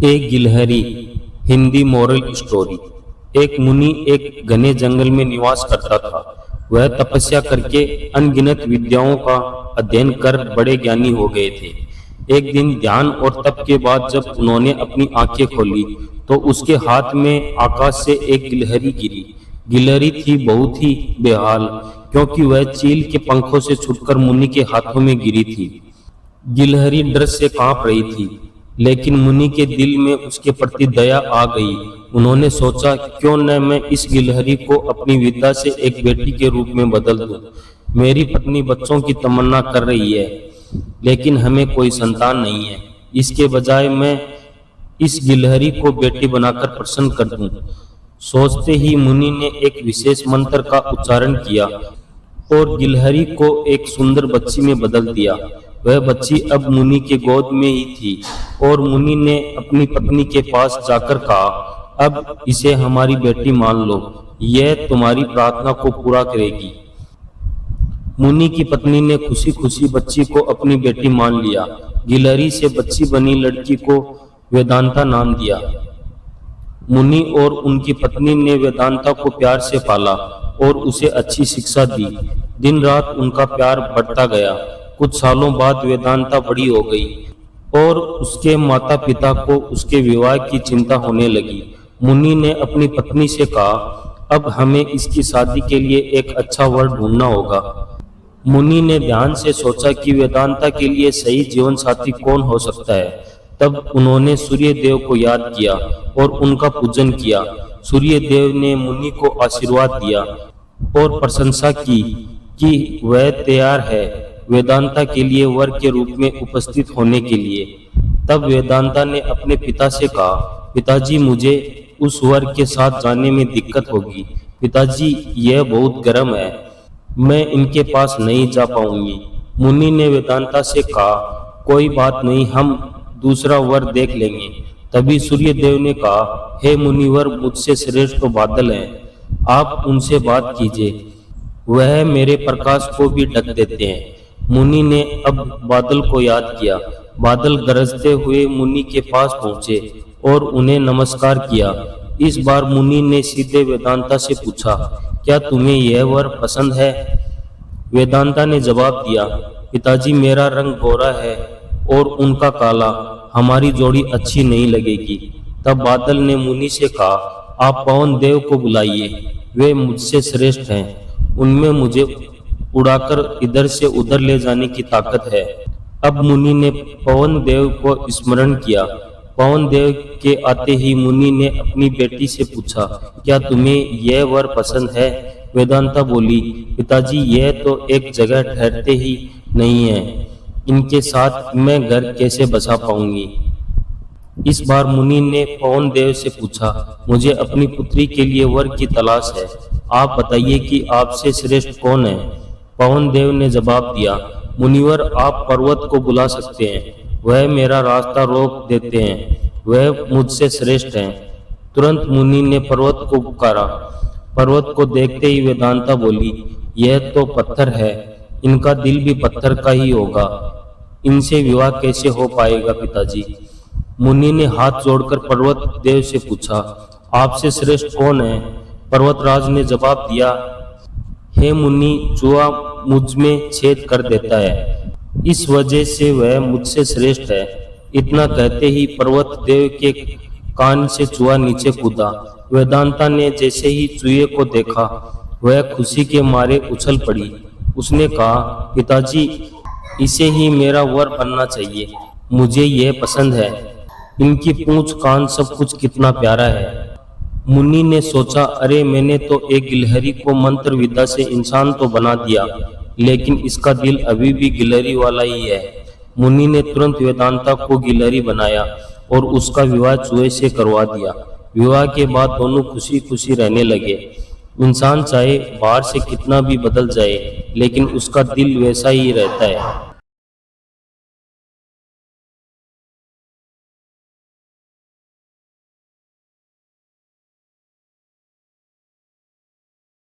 एक गिलहरी। Hindi moral story. एक मुनि एक घने जंगल में निवास करता था। वह तपस्या करके अनगिनत विद्याओं का अध्ययन कर बड़े ज्ञानी हो गए थे। एक दिन ध्यान और तप के बाद जब उन्होंने अपनी आंखें खोली तो उसके हाथ में आकाश से एक गिलहरी गिरी। गिलहरी थी बहुत ही बेहाल, क्योंकि वह चील के पंखों से छूटकर मुनि के हाथों में गिरी थी। गिलहरी डर से कांप रही थी, लेकिन मुनि के दिल में उसके प्रति दया आ गई। उन्होंने सोचा, क्यों न मैं इस गिलहरी को अपनी विद्या से एक बेटी के रूप में बदल दूं। मेरी पत्नी बच्चों की तमन्ना कर रही है, लेकिन हमें कोई संतान नहीं है। इसके बजाय मैं इस गिलहरी को बेटी बनाकर प्रसन्न कर दूं। सोचते ही मुनि ने एक विशेष मंत्र का उच्चारण किया और गिलहरी को एक सुंदर बच्ची में बदल दिया। वह बच्ची अब मुनि के गोद में ही थी और मुनि ने अपनी पत्नी के पास जाकर कहा, अब इसे हमारी बेटी मान लो, यह तुम्हारी प्रार्थना को पूरा करेगी। मुनि की पत्नी ने खुशी खुशी बच्ची को अपनी बेटी मान लिया। गिलहरी से बच्ची बनी लड़की को वेदांता नाम दिया। मुनि और उनकी पत्नी ने वेदांता को प्यार से पाला और उसे अच्छी शिक्षा दी। दिन रात उनका प्यार बढ़ता गया। कुछ सालों बाद वेदांता बड़ी हो गई और उसके माता पिता को उसके विवाह की चिंता होने लगी। मुनि ने अपनी पत्नी से कहा, अब हमें इसकी शादी के लिए एक अच्छा वर ढूंढना होगा। मुनि ने ध्यान से सोचा कि वेदांता के लिए सही जीवन साथी कौन हो सकता है। तब उन्होंने सूर्य देव को याद किया और उनका पूजन किया। सूर्य देव ने मुनि को आशीर्वाद दिया और प्रशंसा की कि वह तैयार है वेदांता के लिए वर के रूप में उपस्थित होने के लिए। तब वेदांता ने अपने पिता से कहा, पिताजी, मुझे उस वर के साथ जाने में दिक्कत होगी। पिताजी, यह बहुत गर्म है, मैं इनके पास नहीं जा पाऊंगी। मुनि ने वेदांता से कहा, कोई बात नहीं, हम दूसरा वर देख लेंगे। तभी सूर्य देव ने कहा, हे मुनिवर, मुझसे श्रेष्ठ तो बादल हैं, आप उनसे बात कीजिए, वह मेरे प्रकाश को भी ढक देते हैं। मुनि ने अब बादल को याद किया। बादल गरजते हुए मुनि के पास पहुंचे और उन्हें नमस्कार किया। इस बार मुनि ने सीधे वेदांता से पूछा, क्या तुम्हें यह वर पसंद है? वेदांता ने जवाब दिया, पिताजी, मेरा रंग गोरा है और उनका काला, हमारी जोड़ी अच्छी नहीं लगेगी। तब बादल ने मुनि से कहा, आप पवन देव को बुलाइए, वे मुझसे श्रेष्ठ हैं, उनमें मुझे उड़ाकर इधर से उधर ले जाने की ताकत है। अब मुनि ने पवन देव को स्मरण किया। पवन देव के आते ही मुनि ने अपनी बेटी से पूछा, क्या तुम्हें यह वर पसंद है? वेदांता बोली, पिताजी, यह तो एक जगह ठहरते ही नहीं है, इनके साथ मैं घर कैसे बसा पाऊंगी? इस बार मुनि ने पवन देव से पूछा, मुझे अपनी पुत्री के लिए वर की तलाश है, आप बताइए कि आपसे श्रेष्ठ कौन है? पवन देव ने जवाब दिया, मुनिवर, आप पर्वत को बुला सकते हैं, वह मेरा रास्ता रोक देते हैं, वह मुझसे श्रेष्ठ हैं। तुरंत मुनि ने पर्वत को पुकारा। पर्वत को देखते ही वेदांता बोली, यह तो पत्थर है, इनका दिल भी पत्थर का ही होगा, इनसे विवाह कैसे हो पाएगा पिताजी? मुनि ने हाथ जोड़कर पर्वत देव से पूछा, आपसे श्रेष्ठ कौन है? पर्वतराज ने जवाब दिया, हे मुनि, चूहा मुझ में छेद कर देता है, इस वजह से वह मुझसे श्रेष्ठ है। इतना कहते ही पर्वत देव के कान से चूहा नीचे कूदा। वेदांता ने जैसे ही चूहे को देखा, वह खुशी के मारे उछल पड़ी। उसने कहा, पिताजी, इसे ही मेरा वर बनना चाहिए, मुझे यह पसंद है, इनकी पूंछ कान सब कुछ कितना प्यारा है। मुनि ने सोचा, अरे मैंने तो एक गिलहरी को मंत्र विद्या से इंसान तो बना दिया, लेकिन इसका दिल अभी भी गिलहरी वाला ही है। मुनि ने तुरंत वेदांता को गिलहरी बनाया और उसका विवाह चूहे से करवा दिया। विवाह के बाद दोनों खुशी खुशी रहने लगे। इंसान चाहे बाहर से कितना भी बदल जाए, लेकिन उसका दिल वैसा ही रहता है।